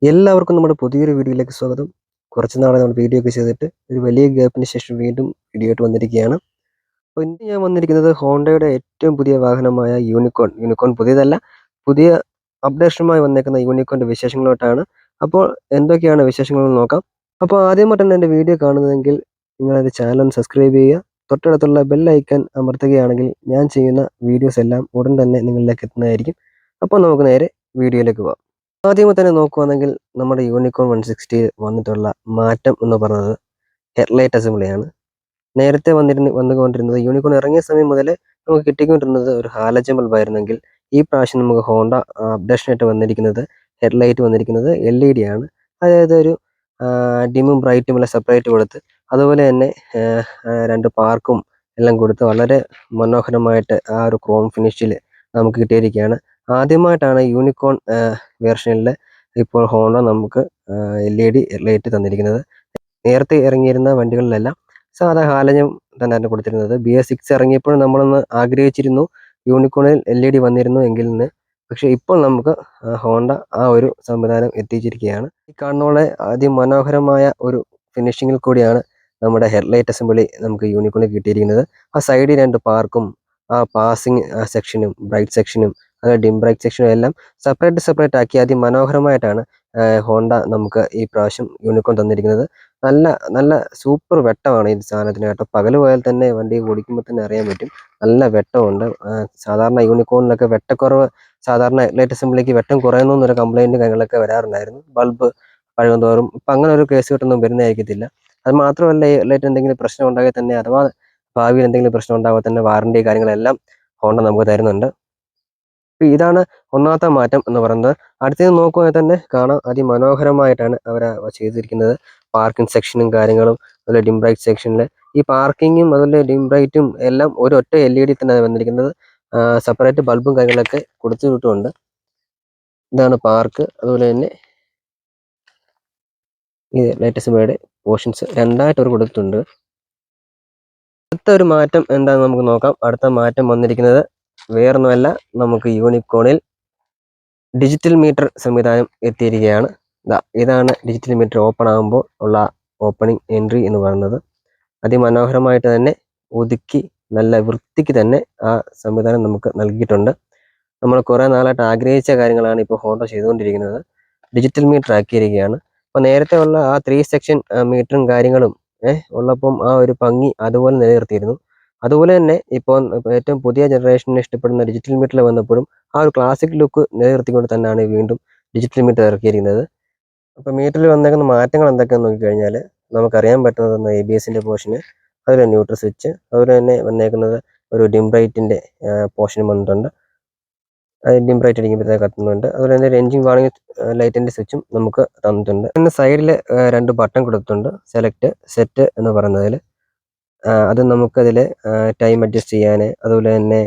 എല്ലാവർക്കും നമ്മുടെ പുതിയൊരു വീഡിയോയിലേക്ക് സ്വാഗതം. കുറച്ച് നാളെ നമ്മൾ വീഡിയോ ഒക്കെ ചെയ്തിട്ട് ഒരു വലിയ ഗ്യാപ്പിന് ശേഷം വീണ്ടും വീഡിയോ ആയിട്ട് വന്നിരിക്കുകയാണ്. അപ്പോൾ ഇന്ന് ഞാൻ വന്നിരിക്കുന്നത് ഹോണ്ടയുടെ ഏറ്റവും പുതിയ വാഹനമായ യൂണിക്കോൺ പുതിയതല്ല, പുതിയ അപ്ഡേഷനുമായി വന്നേക്കുന്ന യൂണിക്കോണിൻ്റെ വിശേഷങ്ങളോട്ടാണ്. അപ്പോൾ എന്തൊക്കെയാണ് വിശേഷങ്ങളെന്ന് നോക്കാം. അപ്പോൾ ആദ്യമായിട്ടാണ് എൻ്റെ വീഡിയോ കാണുന്നതെങ്കിൽ നിങ്ങളത് ചാനൽ ഒന്ന് സബ്സ്ക്രൈബ് ചെയ്യുക. തൊട്ടടുത്തുള്ള ബെൽ ഐക്കൺ അമർത്തുകയാണെങ്കിൽ ഞാൻ ചെയ്യുന്ന വീഡിയോസ് എല്ലാം ഉടൻ തന്നെ നിങ്ങളിലേക്ക് എത്തുന്നതായിരിക്കും. അപ്പോൾ നമുക്ക് നേരെ വീഡിയോയിലേക്ക് പോകാം. ആദ്യമേ തന്നെ നോക്കുകയാണെങ്കിൽ നമ്മുടെ യൂണിക്കോൺ 160 വന്നിട്ടുള്ള മാറ്റം എന്ന് പറയുന്നത് ഹെഡ്ലൈറ്റ് അസംബ്ലിയാണ്. നേരത്തെ വന്നുകൊണ്ടിരുന്നത് യൂണിക്കോൺ ഇറങ്ങിയ സമയം മുതൽ നമുക്ക് കിട്ടിക്കൊണ്ടിരുന്നത് ഒരു ഹാലജൻ ബൾബായിരുന്നെങ്കിൽ ഈ പ്രാവശ്യം നമുക്ക് ഹോണ്ട അപ്ഡേഷനായിട്ട് വന്നിരിക്കുന്നത് ഹെഡ്ലൈറ്റ് വന്നിരിക്കുന്നത് LED ആണ്. അതായത് ഒരു ഡിമും ബ്രൈറ്റും എല്ലാം സെപ്പറേറ്റ് കൊടുത്ത്, അതുപോലെ തന്നെ 2 പാർക്കും എല്ലാം കൊടുത്ത് വളരെ മനോഹരമായിട്ട് ആ ഒരു ക്രോം ഫിനിഷിൽ നമുക്ക് കിട്ടിയിരിക്കുകയാണ്. ആദ്യമായിട്ടാണ് യൂണിക്കോൺ വേർഷനിൽ ഇപ്പോൾ ഹോണ്ട നമുക്ക് LED ലൈറ്റ് തന്നിരിക്കുന്നത്. നേരത്തെ ഇറങ്ങിയിരുന്ന വണ്ടികളിലെല്ലാം സാധാ ഹാലജൻ തന്നെയാണ് കൊടുത്തിരുന്നത്. BS6 ഇറങ്ങിയപ്പോൾ നമ്മളൊന്ന് ആഗ്രഹിച്ചിരുന്നു യൂണിക്കോണിൽ LED വന്നിരുന്നു എങ്കിൽ നിന്ന്. പക്ഷേ ഇപ്പോൾ നമുക്ക് ഹോണ്ട ആ ഒരു സംവിധാനം എത്തിച്ചിരിക്കുകയാണ്. ഈ കാണുന്ന അതിമനോഹരമായ ഒരു ഫിനിഷിങ്ങിൽ കൂടിയാണ് നമ്മുടെ ഹെഡ്ലൈറ്റ് അസംബ്ലി നമുക്ക് യൂണിക്കോണിൽ കിട്ടിയിരിക്കുന്നത്. ആ സൈഡിൽ 2 പാർക്കും ആ പാസിങ് സെക്ഷനും ബ്രൈറ്റ് സെക്ഷനും അത് ഡിം ബ്രൈറ്റ് സെക്ഷനും എല്ലാം സെപ്പറേറ്റ് ആക്കി അതിമനോഹരമായിട്ടാണ് ഹോണ്ട നമുക്ക് ഈ പ്രാവശ്യം യൂണിക്കോൺ തന്നിരിക്കുന്നത്. നല്ല സൂപ്പർ വെട്ടമാണ് ഈ സാധനത്തിന് കേട്ടോ. പകൽ പോയാൽ തന്നെ വണ്ടി ഓടിക്കുമ്പോൾ തന്നെ അറിയാൻ പറ്റും, നല്ല വെട്ടമുണ്ട്. സാധാരണ യൂണിക്കോണിലൊക്കെ വെട്ടക്കുറവ്, സാധാരണ ഹെഡ്ലൈറ്റ് അസംബ്ലിക്ക് വെട്ടം കുറയുന്നു എന്നൊരു കംപ്ലൈൻറ്റ് കാര്യങ്ങളൊക്കെ വരാറുണ്ടായിരുന്നു ബൾബ് പഴകും തോറും. ഇപ്പം അങ്ങനെ ഒരു കേസ് കിട്ടൊന്നും വരുന്നതായിരിക്കത്തില്ല. അത് മാത്രമല്ല, ഹെഡ്ലൈറ്റ് എന്തെങ്കിലും പ്രശ്നം ഉണ്ടാകിൽ തന്നെ, അഥവാ ഭാവിയിൽ എന്തെങ്കിലും പ്രശ്നം ഉണ്ടാകുമ്പോൾ തന്നെ വാറണ്ടി കാര്യങ്ങളെല്ലാം ഹോണ്ട നമുക്ക് തരുന്നുണ്ട്. ഇതാണ് ഒന്നാമത്തെ മാറ്റം എന്ന് പറയുന്നത്. അടുത്തത് നോക്കുകയാണെങ്കിൽ തന്നെ കാണാം, അതിമനോഹരമായിട്ടാണ് അവർ ചെയ്തിരിക്കുന്നത്. പാർക്കിംഗ് സെക്ഷനും കാര്യങ്ങളും, അതുപോലെ ഡിം ബ്രൈറ്റ് സെക്ഷനിൽ ഈ പാർക്കിങ്ങും അതുപോലെ ഡിം ബ്രൈറ്റും എല്ലാം ഒരൊറ്റ LED തന്നെ വന്നിരിക്കുന്നത്. സെപ്പറേറ്റ് ബൾബും കാര്യങ്ങളൊക്കെ കൊടുത്തിട്ടുണ്ട്. ഇതാണ് പാർക്ക്. അതുപോലെ തന്നെ ഈ ലേറ്റസ്റ്റ് മേഡ് പോർഷൻസ് രണ്ടായിട്ട് അവർ കൊടുത്തിട്ടുണ്ട്. അടുത്ത ഒരു മാറ്റം എന്താണെന്ന് നമുക്ക് നോക്കാം. അടുത്ത മാറ്റം വന്നിരിക്കുന്നത് വേറൊന്നുമല്ല, നമുക്ക് യൂണിക്കോണിൽ ഡിജിറ്റൽ മീറ്റർ സംവിധാനം എത്തിയിരിക്കുകയാണ്. ഇതാണ് ഡിജിറ്റൽ മീറ്റർ ഓപ്പൺ ആകുമ്പോൾ ഉള്ള ഓപ്പണിംഗ് എൻട്രി എന്ന് പറയുന്നത്. അതിമനോഹരമായിട്ട് തന്നെ ഒതുക്കി നല്ല വൃത്തിക്ക് തന്നെ ആ സംവിധാനം നമുക്ക് നൽകിയിട്ടുണ്ട്. നമ്മൾ കുറേ നാളായിട്ട് ആഗ്രഹിച്ച കാര്യങ്ങളാണ് ഇപ്പോൾ ഹോണ്ട ചെയ്തുകൊണ്ടിരിക്കുന്നത്. ഡിജിറ്റൽ മീറ്റർ ആക്കിയിരിക്കുകയാണ്. അപ്പോൾ നേരത്തെ ഉള്ള ആ 3 സെക്ഷൻ മീറ്ററും കാര്യങ്ങളും ഉള്ളപ്പം ആ ഒരു ഭംഗി അതുപോലെ നിലനിർത്തിയിരുന്നു. അതുപോലെ തന്നെ ഇപ്പോൾ ഏറ്റവും പുതിയ ജനറേഷന് ഇഷ്ടപ്പെടുന്ന ഡിജിറ്റൽ മീറ്ററിൽ വന്നപ്പോഴും ആ ഒരു ക്ലാസിക് ലുക്ക് നിലനിർത്തിക്കൊണ്ട് തന്നെയാണ് വീണ്ടും ഡിജിറ്റൽ മീറ്റർ ഇറക്കിയിരിക്കുന്നത്. അപ്പോൾ മീറ്ററിൽ വന്നേക്കുന്ന മാറ്റങ്ങൾ എന്തൊക്കെയാണെന്ന് നോക്കിക്കഴിഞ്ഞാൽ നമുക്കറിയാൻ പറ്റുന്നതെന്ന് ABSൻ്റെ പോർഷന്, അതുപോലെ ന്യൂട്രൽ സ്വിച്ച്, അതുപോലെ തന്നെ വന്നേക്കുന്നത് ഒരു ഡിം ബ്രൈറ്റിൻ്റെ പോർഷൻ വന്നിട്ടുണ്ട്. അത് ഡിം ബ്രൈറ്റ് അടിക്കുമ്പോഴത്തേക്ക് കത്തുന്നുണ്ട്. അതുപോലെ തന്നെ ഒരു എൻജിൻ വാണിംഗ് ലൈറ്റിൻ്റെ സ്വിച്ചും നമുക്ക് തന്നിട്ടുണ്ട്. പിന്നെ സൈഡിൽ 2 ബട്ടൺ കൊടുത്തിട്ടുണ്ട്, സെലക്ട്, സെറ്റ് എന്ന് പറയുന്നതിൽ. അത് നമുക്കതിൽ ടൈം അഡ്ജസ്റ്റ് ചെയ്യാൻ, അതുപോലെ തന്നെ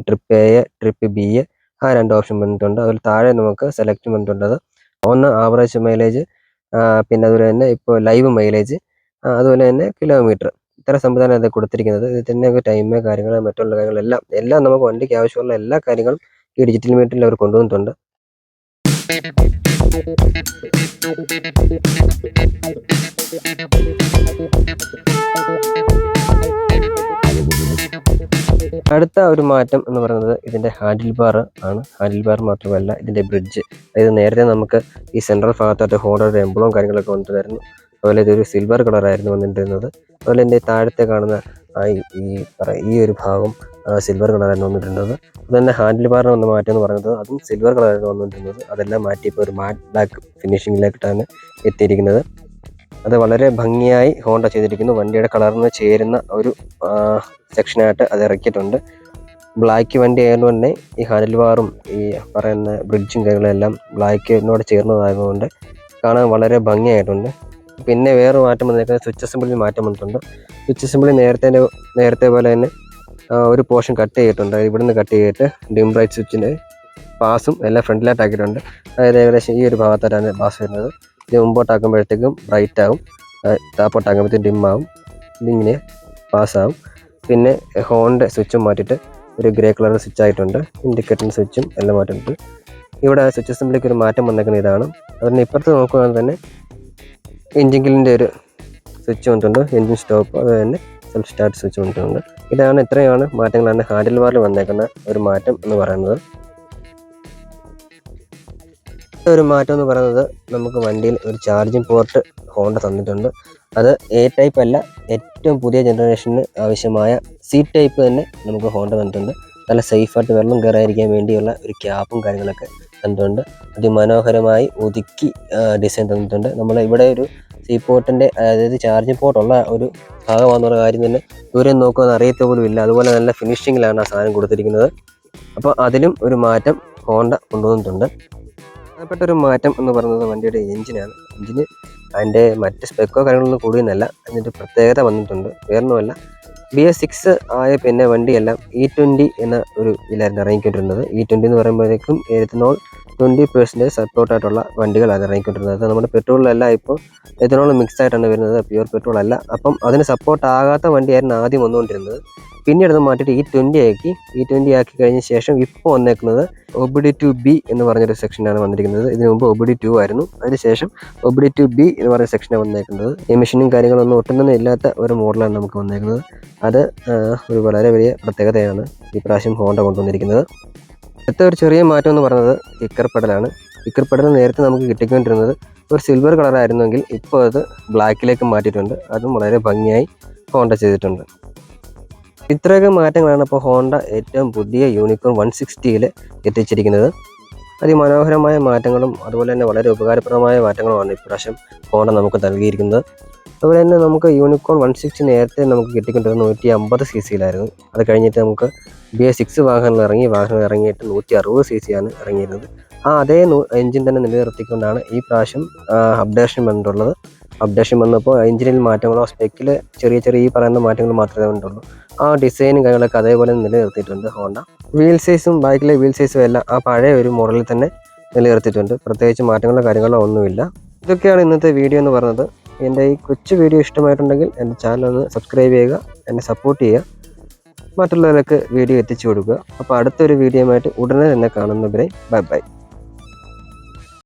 ട്രിപ്പ് A, ട്രിപ്പ് B, ആ 2 ഓപ്ഷൻ വന്നിട്ടുണ്ട്. അതുപോലെ താഴെ നമുക്ക് സെലക്ട് വന്നിട്ടുണ്ട്. ഒന്ന് ആവറേജ് മൈലേജ്, പിന്നെ അതുപോലെ തന്നെ ഇപ്പോൾ ലൈവ് മൈലേജ്, അതുപോലെ തന്നെ കിലോമീറ്റർ, ഇത്ര സംവിധാനം അത് കൊടുത്തിരിക്കുന്നത്. ഇതിൽ തന്നെ ടൈം കാര്യങ്ങൾ മറ്റുള്ള കാര്യങ്ങളെല്ലാം നമുക്ക് വണ്ടിക്ക് ആവശ്യമുള്ള എല്ലാ കാര്യങ്ങളും ഈ ഡിജിറ്റൽ മീറ്ററിൽ അവർ കൊണ്ടുവന്നിട്ടുണ്ട്. അടുത്ത ഒരു മാറ്റം എന്ന് പറയുന്നത് ഇതിൻ്റെ ഹാൻഡിൽ ബാർ ആണ്. ഹാൻഡിൽ ബാർ മാത്രമല്ല, ഇതിൻ്റെ ബ്രിഡ്ജ്. അതായത് നേരത്തെ നമുക്ക് ഈ സെൻട്രൽ ഭാഗത്തായിട്ട് ഹോണ്ടയുടെ എംബ്ലവും കാര്യങ്ങളൊക്കെ വന്നിട്ടുണ്ടായിരുന്നു. അതുപോലെ ഇതൊരു സിൽവർ കളറായിരുന്നു വന്നിട്ടിരുന്നത്. അതുപോലെ എൻ്റെ താഴത്തെ കാണുന്ന ഈ ഒരു ഭാഗം സിൽവർ കളറായിരുന്നു വന്നിട്ടുള്ളത്. അതുതന്നെ ഹാൻഡിൽ ബാറിന് വന്ന മാറ്റം എന്ന് പറയുന്നത് അതും സിൽവർ കളറായിരുന്നു വന്നിട്ടുള്ളത്. അതെല്ലാം മാറ്റി ഇപ്പോൾ ഒരു മാറ്റ് ബ്ലാക്ക് ഫിനിഷിങ്ങിലേക്കിട്ടാണ് എത്തിയിരിക്കുന്നത്. അത് വളരെ ഭംഗിയായി ഹോണ്ട ചെയ്തിരിക്കുന്നു. വണ്ടിയുടെ കളറിന് ചേരുന്ന ഒരു സെക്ഷനായിട്ട് അത് ഇറക്കിയിട്ടുണ്ട്. ബ്ലാക്ക് വണ്ടി ആയതുകൊണ്ട് തന്നെ ഈ ഹാൻഡിൽ ബാറും ഈ പറയുന്ന ബ്രിഡ്ജും കാര്യങ്ങളെല്ലാം ബ്ലാക്കിനോട് ചേർന്നതായതുകൊണ്ട് കാണാൻ വളരെ ഭംഗിയായിട്ടുണ്ട്. പിന്നെ വേറെ മാറ്റം വന്നിരിക്കുന്നത് സ്വിച്ച് അസംബ്ലിയിൽ മാറ്റം വന്നിട്ടുണ്ട്. സ്വിച്ച് അസംബ്ലി നേരത്തെ പോലെ തന്നെ ഒരു പോർഷൻ കട്ട് ചെയ്തിട്ടുണ്ട്. ഇവിടുന്ന് കട്ട് ചെയ്തിട്ട് ഡിം ബ്രൈറ്റ് സ്വിച്ചിൻ്റെ പാസും എല്ലാം ഫ്രണ്ടിലായിട്ടാക്കിയിട്ടുണ്ട്. അതായത് ഏകദേശം ഈ ഒരു ഭാഗത്തായിട്ടാണ് പാസ് വരുന്നത്. ഇത് മുമ്പോട്ടാക്കുമ്പോഴത്തേക്കും ബ്രൈറ്റ് ആകും, താപ്പോട്ടാക്കുമ്പോഴത്തേക്കും ഡിം ആകും. ഇതിങ്ങനെ പാസ്സാകും. പിന്നെ ഹോണിൻ്റെ സ്വിച്ചും മാറ്റിയിട്ട് ഒരു ഗ്രേ കളർ സ്വിച്ച് ആയിട്ടുണ്ട്. ഇൻഡിക്കേറ്ററിൻ്റെ സ്വിച്ചും എല്ലാം മാറ്റിയിട്ടുണ്ട്. ഇവിടെ സ്വിച്ച് അസംബ്ലിക്ക് ഒരു മാറ്റം വന്നേക്കുന്ന ഇതാണ്. അതുപോലെ ഇപ്പുറത്ത് നോക്കുകയാണെങ്കിൽ തന്നെ എൻജിൻ കില്ലിൻ്റെ ഒരു സ്വിച്ച് വന്നിട്ടുണ്ട്, എൻജിൻ സ്റ്റോപ്പ്, അതുപോലെ തന്നെ സെൽഫ് സ്റ്റാർട്ട് സ്വിച്ച് വന്നിട്ടുണ്ട്. ഇത്രയാണ് മാറ്റങ്ങളാണ് ഹാൻഡിൽ ബാറിൽ വന്നേക്കുന്ന ഒരു മാറ്റം എന്ന് പറയുന്നത്. ഒരു മാറ്റം എന്ന് പറയുന്നത് നമുക്ക് വണ്ടിയിൽ ഒരു ചാർജിങ് പോർട്ട് ഹോണ്ട തന്നിട്ടുണ്ട്. അത് എ ടൈപ്പ് അല്ല, ഏറ്റവും പുതിയ ജനറേഷന് ആവശ്യമായ സി ടൈപ്പ് തന്നെ നമുക്ക് ഹോണ്ട തന്നിട്ടുണ്ട്. നല്ല സേഫായിട്ട് വെള്ളം കയറാതിരിക്കാൻ വേണ്ടിയുള്ള ഒരു ക്യാപ്പും കാര്യങ്ങളൊക്കെ തന്നിട്ടുണ്ട്. അതിമനോഹരമായി ഒതുക്കി ഡിസൈൻ തന്നിട്ടുണ്ട്. നമ്മൾ ഇവിടെ ഒരു സി പോർട്ടിൻ്റെ അതായത് ചാർജിങ് പോർട്ടുള്ള ഒരു ഭാഗമാണെന്നുള്ള കാര്യം തന്നെ ദൂരം നോക്കുമെന്ന് അറിയത്ത പോലും ഇല്ല. അതുപോലെ നല്ല ഫിനിഷിങ്ങിലാണ് ആ സാധനം കൊടുത്തിരിക്കുന്നത്. അപ്പോൾ അതിലും ഒരു മാറ്റം ഹോണ്ട കൊണ്ടുവന്നിട്ടുണ്ട്. പ്രധാനപ്പെട്ട ഒരു മാറ്റം എന്ന് പറയുന്നത് വണ്ടിയുടെ എഞ്ചിനാണ്. എഞ്ചിന് അതിൻ്റെ മറ്റ് സ്പെക്കോ കാര്യങ്ങളൊന്നും കൂടുന്നല്ല, അതിൻ്റെ പ്രത്യേകത വന്നിട്ടുണ്ട്. വേറൊന്നുമല്ല, BS6 ആയ പിന്നെ വണ്ടിയെല്ലാം E20 എന്ന ഒരു ഇതിലായിരുന്നു ഇറങ്ങിക്കൊണ്ടിരുന്നത്. E20 എന്ന് പറയുമ്പോഴേക്കും എഥനോൾ 20% സപ്പോർട്ടായിട്ടുള്ള വണ്ടികളാണ് ഇറങ്ങിക്കൊണ്ടിരുന്നത്. നമ്മുടെ പെട്രോളിലല്ല, ഇപ്പോൾ എഥനോൾ മിക്സ് ആയിട്ടാണ് വരുന്നത്, പ്യുവർ പെട്രോൾ അല്ല. അപ്പം അതിന് സപ്പോർട്ട് ആകാത്ത വണ്ടിയായിരുന്നു ആദ്യം വന്നുകൊണ്ടിരുന്നത്. പിന്നീട് അത് മാറ്റിയിട്ട് E20 ആക്കി കഴിഞ്ഞ ശേഷം ഇപ്പോൾ വന്നേക്കുന്നത് OBD2B എന്ന് പറഞ്ഞൊരു സെക്ഷനാണ് വന്നിരിക്കുന്നത്. ഇതിനു മുമ്പ് OBD2 ആയിരുന്നു, അതിനുശേഷം OBD2B എന്ന് പറഞ്ഞ സെക്ഷനാണ് വന്നേക്കുന്നത്. എമിഷനും കാര്യങ്ങളൊന്നും ഒട്ടും തന്നെ ഇല്ലാത്ത ഒരു മോഡലാണ് നമുക്ക് വന്നേക്കുന്നത്. അത് ഒരു വളരെ വലിയ പ്രത്യേകതയാണ് ഈ പ്രാവശ്യം ഹോണ്ട കൊണ്ടുവന്നിരിക്കുന്നത്. അടുത്ത ഒരു ചെറിയ മാറ്റം എന്ന് പറയുന്നത് കിക്കർ പെഡലാണ്. കിക്കർ പെഡൽ നേരത്തെ നമുക്ക് കിട്ടിക്കൊണ്ടിരുന്നത് ഒരു സിൽവർ കളറായിരുന്നെങ്കിൽ ഇപ്പോൾ അത് ബ്ലാക്കിലേക്ക് മാറ്റിയിട്ടുണ്ട്. അതും വളരെ ഭംഗിയായി ഹോണ്ട ചെയ്തിട്ടുണ്ട്. ഇത്രയൊക്കെ മാറ്റങ്ങളാണ് ഇപ്പോൾ ഹോണ്ട ഏറ്റവും പുതിയ യൂണിക്കോൺ 160 എത്തിച്ചിരിക്കുന്നത്. അതിമനോഹരമായ മാറ്റങ്ങളും അതുപോലെ തന്നെ വളരെ ഉപകാരപ്രദമായ മാറ്റങ്ങളുമാണ് ഇപ്രാവശ്യം ഹോണ്ട നമുക്ക് നൽകിയിരിക്കുന്നത്. അതുപോലെ തന്നെ നമുക്ക് യൂണിക്കോൺ 160 നേരത്തെ നമുക്ക് കിട്ടിക്കൊണ്ടിരുന്നത് 150 cc അത് കഴിഞ്ഞിട്ട് നമുക്ക് BS6 വാഹനങ്ങൾ ഇറങ്ങിയിട്ട് 160 cc ആണ് ഇറങ്ങിയിരുന്നത്. അതേ എഞ്ചിൻ തന്നെ നിലനിർത്തിക്കൊണ്ടാണ് ഈ പ്രാവശ്യം അപ്ഡേഷൻ വന്നിട്ടുള്ളത്. അപ്ഡേഷൻ വന്നപ്പോൾ എഞ്ചിനിൽ മാറ്റങ്ങളോ സ്പെക്കിൽ ചെറിയ ഈ പറയുന്ന മാറ്റങ്ങൾ മാത്രമേ വന്നിട്ടുള്ളൂ. ആ ഡിസൈനും കാര്യങ്ങളൊക്കെ അതേപോലെ നിലനിർത്തിയിട്ടുണ്ട് ഹോണ്ട. വീൽ സൈസും ബൈക്കിലെ വീൽ സൈസും എല്ലാം ആ പഴയ ഒരു മോഡലിൽ തന്നെ നിലനിർത്തിയിട്ടുണ്ട്. പ്രത്യേകിച്ച് മാറ്റങ്ങളോ കാര്യങ്ങളോ ഒന്നുമില്ല. ഇതൊക്കെയാണ് ഇന്നത്തെ വീഡിയോ എന്ന് പറയുന്നത്. എൻ്റെ ഈ കൊച്ചു വീഡിയോ ഇഷ്ടമായിട്ടുണ്ടെങ്കിൽ എൻ്റെ ചാനൽ ഒന്ന് സബ്സ്ക്രൈബ് ചെയ്യുക, എന്നെ സപ്പോർട്ട് ചെയ്യുക, മറ്റുള്ളവർക്ക് വീഡിയോ എത്തിച്ചു കൊടുക്കുക. അപ്പോൾ അടുത്തൊരു വീഡിയോയുമായിട്ട് ഉടനെ തന്നെ കാണുന്നവരെ ബൈ.